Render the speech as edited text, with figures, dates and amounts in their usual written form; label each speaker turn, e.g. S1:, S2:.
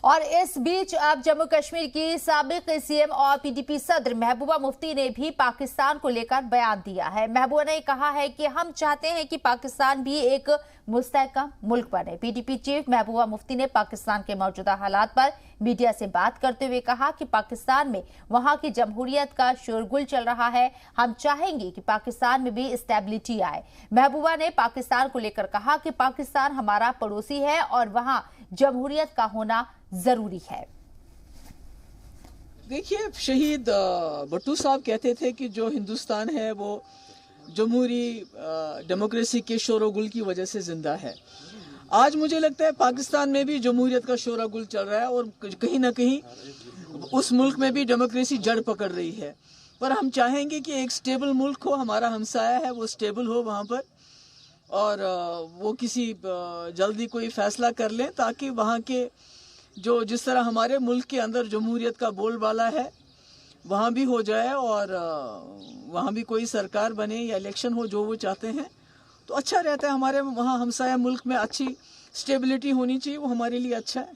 S1: और इस बीच अब जम्मू कश्मीर की साबिक सीएम और पीडीपी सदर महबूबा मुफ्ती ने भी पाकिस्तान को लेकर बयान दिया है। महबूबा ने कहा है कि हम चाहते हैं कि पाकिस्तान भी एक मुस्तहकम मुल्क बने। पीडीपी चीफ महबूबा मुफ्ती ने पाकिस्तान के मौजूदा हालात पर मीडिया से बात करते हुए कहा कि पाकिस्तान में वहां की जमहूरियत का शोरगुल चल रहा है। हम चाहेंगे कि पाकिस्तान में भी स्टेबिलिटी आए। महबूबा ने पाकिस्तान को लेकर कहा कि पाकिस्तान हमारा पड़ोसी है और वहां जमहूरियत का होना जरूरी है।
S2: देखिए, शहीद भुट्टो साहब कहते थे कि जो हिंदुस्तान है वो जमहूरी डेमोक्रेसी के शोरगुल की वजह से जिंदा है। आज मुझे लगता है पाकिस्तान में भी जमहूरियत का शोरगुल चल रहा है और कहीं ना कहीं उस मुल्क में भी डेमोक्रेसी जड़ पकड़ रही है। पर हम चाहेंगे कि एक स्टेबल मुल्क हो, हमारा हमसाया है वो स्टेबल हो वहाँ पर, और वो किसी जल्दी कोई फैसला कर लें ताकि वहाँ के जो जिस तरह हमारे मुल्क के अंदर जमहूरियत का बोलबाला है वहाँ भी हो जाए और वहाँ भी कोई सरकार बने या इलेक्शन हो जो वो चाहते हैं तो अच्छा रहता है। हमारे वहाँ हमसाया मुल्क में अच्छी स्टेबिलिटी होनी चाहिए, वो हमारे लिए अच्छा है।